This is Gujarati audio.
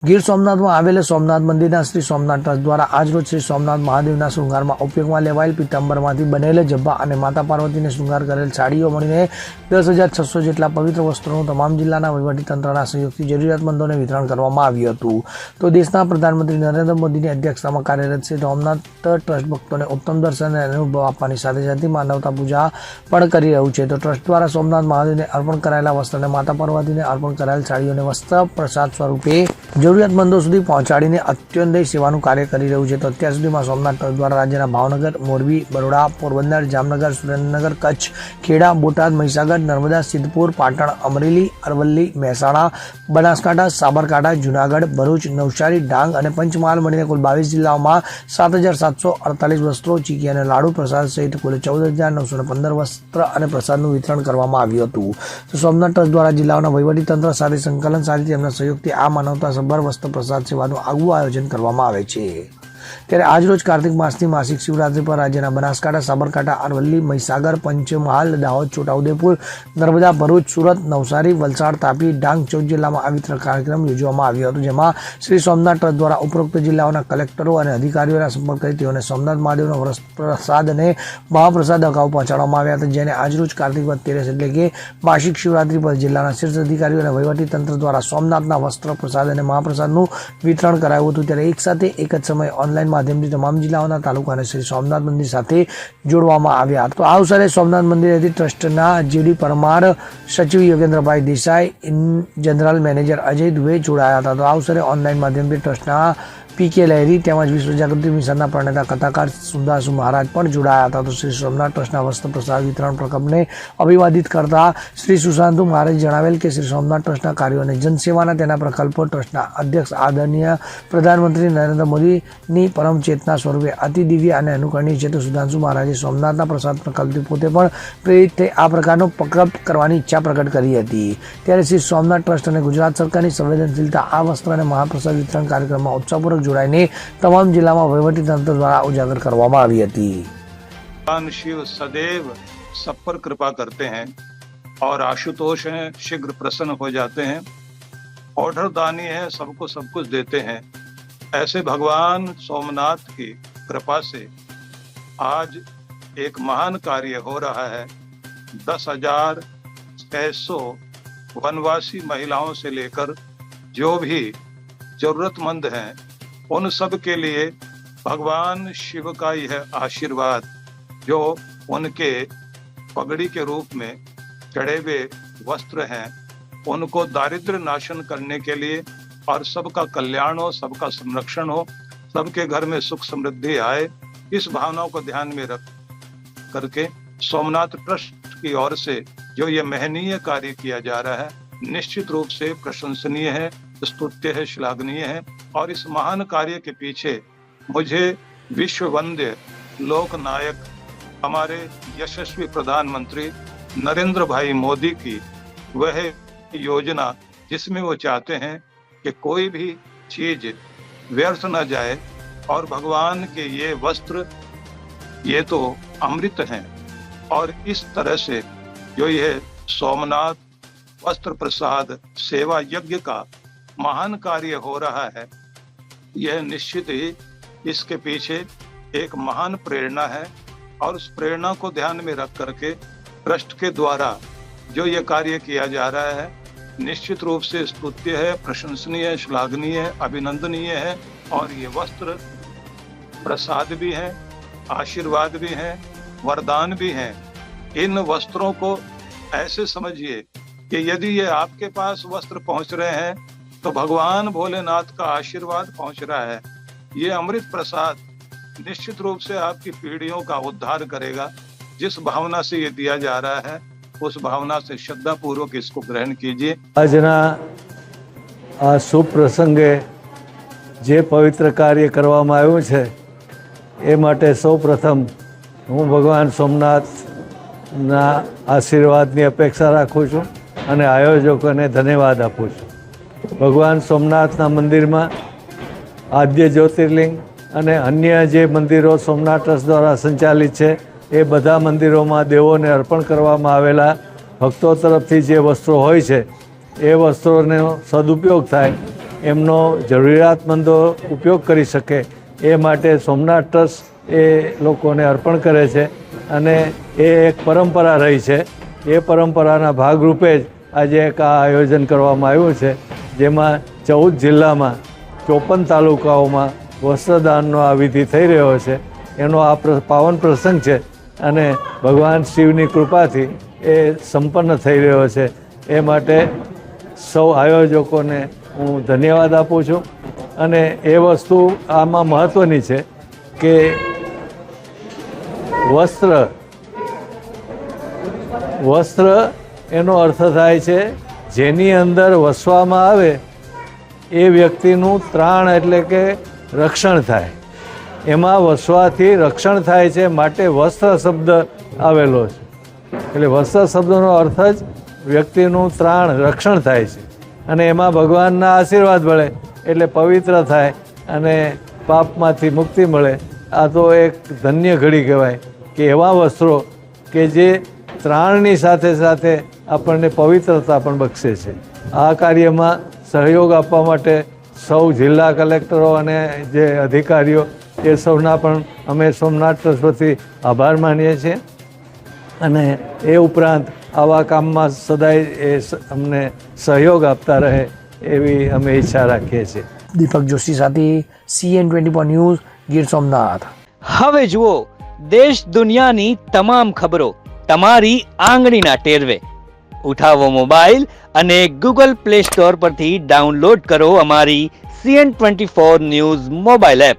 ગીર સોમનાથમાં આવેલા સોમનાથ મંદિરના શ્રી સોમનાથ ટ્રસ્ટ દ્વારા આજરોજ શ્રી સોમનાથ મહાદેવના શૃંગારમાં ઉપયોગમાં લેવાયેલ પિત્તાંબરમાંથી બનેલ જબ્બા અને માતા પાર્વતીને શૃંગાર કરેલ સાડીઓ મળીને 10,600 જેટલા પવિત્ર વસ્ત્રોનું તમામ જિલ્લાના વહીવટીતંત્રના સહયોગથી જરૂરિયાતમંદોને વિતરણ કરવામાં આવ્યું હતું. તો દેશના પ્રધાનમંત્રી નરેન્દ્ર મોદીની અધ્યક્ષતામાં કાર્યરત શ્રી સોમનાથ ટ્રસ્ટ ભક્તોને ઉત્તમ દર્શન અને અનુભવ આપવાની સાથે સાથે માનવતા પૂજા પણ કરી રહ્યું છે. તો ટ્રસ્ટ દ્વારા સોમનાથ મહાદેવને અર્પણ કરાયેલા વસ્ત્ર અને માતા પાર્વતીને અર્પણ કરાયેલ સાડીઓને વસ્ત્ર પ્રસાદ સ્વરૂપે જરૂરિયાતમંદો સુધી પહોંચાડીને અત્યંત સેવાનું કાર્ય કરી રહ્યું છે. તો અત્યાર સુધીમાં સોમનાથ ટ્રસ્ટ દ્વારા રાજ્યના ભાવનગર, મોરબી, બરોડા, પોરબંદર, જામનગર, સુરેન્દ્રનગર, કચ્છ, ખેડા, બોટાદ, મહીસાગર, નર્મદા, સિદ્ધપુર, પાટણ, અમરેલી, અરવલ્લી, મહેસાણા, બનાસકાંઠા, સાબરકાંઠા, જૂનાગઢ, ભરૂચ, નવસારી, ડાંગ અને પંચમહાલ મળીને કુલ 22 જિલ્લાઓમાં 7,748 વસ્ત્રો, ચીકી અને લાડુ પ્રસાદ સહિત કુલ 14,915 વસ્ત્ર અને પ્રસાદનું વિતરણ કરવામાં આવ્યું હતું. તો સોમનાથ ટ્રસ્ટ દ્વારા જિલ્લાઓના વહીવટીતંત્ર સાથે સંકલન સાથે તેમના સહયોગથી આ માનવતા સભર વસ્ત્ર પ્રસાદ સેવાનું આગવું આયોજન કરવામાં આવે છે. ત્યારે આજરોજ કાર્તિક માસની માસિક શિવરાત્રી પર રાજ્યના બનાસકાંઠા, સાબરકાંઠા, અરવલ્લી, મહીસાગર, પંચમહાલ, દાહોદ, છોટાઉદેપુર, નર્મદા, ભરૂચ, સુરત, નવસારી, વલસાડ, તાપી, ડાંગ 14 જિલ્લામાં આ વિતરણ કાર્યક્રમ યોજવામાં આવ્યો હતો. જેમાં શ્રી સોમનાથ ટ્રસ્ટ દ્વારા ઉપરોક્ત જિલ્લાઓના કલેક્ટરો અને અધિકારીઓના સંપર્ક કરી તેઓને સોમનાથ મહાદેવનો પ્રસાદ અને મહાપ્રસાદ અગાઉ પહોંચાડવામાં આવ્યા હતા. જેને આજરોજ કાર્તિક વદ 13 એટલે કે માસિક શિવરાત્રી પર જિલ્લાના શીર્ષ અધિકારીઓ અને વહીવટીતંત્ર દ્વારા સોમનાથના વસ્ત્ર, પ્રસાદ અને મહાપ્રસાદનું વિતરણ કરાયું હતું. ત્યારે એક સાથે એક જ સમયે ઓનલાઈન માધ્યમથી તમામ જિલ્લાઓના તાલુકાને શ્રી સોમનાથ મંદિર સાથે જોડવામાં આવ્યા. તો આ અવસરે સોમનાથ મંદિરેથી ટ્રસ્ટના જેડી પરમાર, સચિવ યોગેન્દ્રભાઈ દેસાઈ, જનરલ મેનેજર અજય દુબે જોડાયા હતા. તો આ અવસરે ઓનલાઈન માધ્યમથી ટ્રસ્ટના પીકે લહેરી તેમજ વિશ્વ જાગૃતિ મિશનના પ્રણેતા કથાકાર સુંદાસુ મહારાજ પણ જોડાયા હતા. તો શ્રી સોમનાથ ટ્રસ્ટના વસ્ત્ર પ્રસાદ વિતરણ પ્રકલ્પને અભિવાદિત કરતા શ્રી સુશાંતુ મહારાજે જણાવેલ કે શ્રી સોમનાથ ટ્રસ્ટના કાર્યો અને જનસેવાના તેના પ્રકલ્પો ટ્રસ્ટના અધ્યક્ષ આદરણીય પ્રધાનમંત્રી નરેન્દ્ર મોદીની પરમ ચેતના સ્વરૂપે અતિ દિવ્ય અને અનુકરણીય છે. તો સુધાંશુ મહારાજે સોમનાથના પ્રસાદ પ્રકલ્પથી પોતે પણ પ્રેરિત થઈ આ પ્રકારનો પ્રકલ્પ કરવાની ઈચ્છા પ્રકટ કરી હતી. ત્યારે શ્રી સોમનાથ ટ્રસ્ટ અને ગુજરાત સરકારની સંવેદનશીલતા આ વસ્ત્ર અને મહાપ્રસાદ વિતરણ કાર્યક્રમમાં ઉત્સાહપૂર્વક જોડાઈને તમામ જિલ્લામાં વહીવટીતંત્ર દ્વારા ઉજાગર કરવામાં આવી હતી. भगवान शिव सदैव सब पर कृपा करते हैं और आशुतोष हैं, शीघ्र प्रसन्न हो जाते हैं, ऑर्डर दानी है, सबको सब कुछ देते हैं. ऐसे भगवान सोमनाथ की कृपा से आज एक महान कार्य हो रहा है. 10,600 वनवासी महिलाओं से लेकर जो भी जरूरतमंद हैं उन सब के लिए भगवान शिव का यह आशीर्वाद जो उनके पगड़ी के रूप में चढ़े हुए वस्त्र हैं उनको दारिद्र्य नाशन करने के लिए और सबका कल्याण हो, सबका संरक्षण हो, सबके घर में सुख समृद्धि आए, इस भावना को ध्यान में रख करके सोमनाथ ट्रस्ट की ओर से जो ये महनीय कार्य किया जा रहा है निश्चित रूप से प्रशंसनीय है, स्तुत्य है, श्लाघनीय है. और इस महान कार्य के पीछे मुझे विश्व वंद्य लोक नायक हमारे यशस्वी प्रधानमंत्री नरेंद्र भाई मोदी की वह योजना जिसमें वो चाहते हैं कि कोई भी चीज व्यर्थ न जाए और भगवान के ये वस्त्र ये तो अमृत हैं और इस तरह से जो ये सोमनाथ वस्त्र प्रसाद सेवा यज्ञ का महान कार्य हो रहा है यह निश्चित ही इसके पीछे एक महान प्रेरणा है और उस प्रेरणा को ध्यान में रख करके ट्रस्ट के द्वारा जो ये कार्य किया जा रहा है निश्चित रूप से स्तुत्य है, प्रशंसनीय है, श्लाघनीय है, अभिनंदनीय है. और ये वस्त्र प्रसाद भी हैं, आशीर्वाद भी हैं, वरदान भी हैं. इन वस्त्रों को ऐसे समझिए कि यदि ये आपके पास वस्त्र पहुंच रहे हैं तो भगवान भोलेनाथ का आशीर्वाद पहुंच रहा है. ये अमृत प्रसाद निश्चित रूप से आपकी पीढ़ियों का उद्धार करेगा. जिस भावना से ये दिया जा रहा है उस भावना से श्रद्धा पूर्वक इसको ग्रहण कीजिए. આજના આ શુભ પ્રસંગે જે પવિત્ર કાર્ય કરવામાં આવ્યું છે એ માટે સૌ પ્રથમ હું ભગવાન સોમનાથના આશીર્વાદની અપેક્ષા રાખું છું અને આયોજકોને ધન્યવાદ આપું છું. ભગવાન સોમનાથના મંદિરમાં આદ્ય જ્યોતિર્લિંગ અને અન્ય જે મંદિરો સોમનાથ ટ્રસ્ટ દ્વારા સંચાલિત છે એ બધા મંદિરોમાં દેવોને અર્પણ કરવામાં આવેલા ભક્તો તરફથી જે વસ્ત્રો હોય છે એ વસ્ત્રોનો સદુપયોગ થાય એમનો જરૂરિયાતમંદો ઉપયોગ કરી શકે એ માટે સોમનાથ ટ્રસ્ટ એ લોકોને અર્પણ કરે છે અને એ એક પરંપરા રહી છે. એ પરંપરાના ભાગરૂપે જ આજે એક આ આયોજન કરવામાં આવ્યું છે, જેમાં 14 જિલ્લામાં 54 તાલુકાઓમાં વસ્ત્રદાનનો આ વિધિ થઈ રહ્યો છે. એનો આ પાવન પ્રસંગ છે અને ભગવાન શિવની કૃપાથી એ સંપન્ન થઈ રહ્યો છે. એ માટે સૌ આયોજકોને હું ધન્યવાદ આપું છું. અને એ વસ્તુ આમાં મહત્ત્વની છે કે વસ્ત્ર એનો અર્થ થાય છે જેની અંદર વસવામાં આવે એ વ્યક્તિનું ત્રાણ એટલે કે રક્ષણ થાય. એમાં વસવાથી રક્ષણ થાય છે માટે વસ્ત્ર શબ્દ આવેલો છે. એટલે વસ્ત્ર શબ્દનો અર્થ જ વ્યક્તિનું ત્રાણ રક્ષણ થાય છે અને એમાં ભગવાનના આશીર્વાદ મળે એટલે પવિત્ર થાય અને પાપમાંથી મુક્તિ મળે. આ તો એક ધન્ય ઘડી કહેવાય કે એવા વસ્ત્રો કે જે ત્રાણની સાથે સાથે આપણને પવિત્રતા પણ બક્ષે છે. આ કાર્યમાં સહયોગ આપવા માટે સૌ જિલ્લા કલેક્ટરો અને જે અધિકારીઓ એ સૌના પણ અમે સોમનાથ ટ્રસ્ટ વતી આભાર માનીએ છીએ અને એ ઉપરાંત આવા કામમાં સદાય એ અમને સહયોગ આપતા રહે એવી અમે ઈચ્છા રાખીએ છીએ. દીપક જોશી સાથે CN24 ન્યૂઝ, ગીર સોમનાથ. હવે જુઓ દેશ દુનિયાની તમામ ખબરો તમારી આંગળીના ટેરવે. ઉઠાવો મોબાઈલ અને Google Play Store પરથી ડાઉનલોડ કરો અમારી CN24 ન્યૂઝ મોબાઈલ એપ.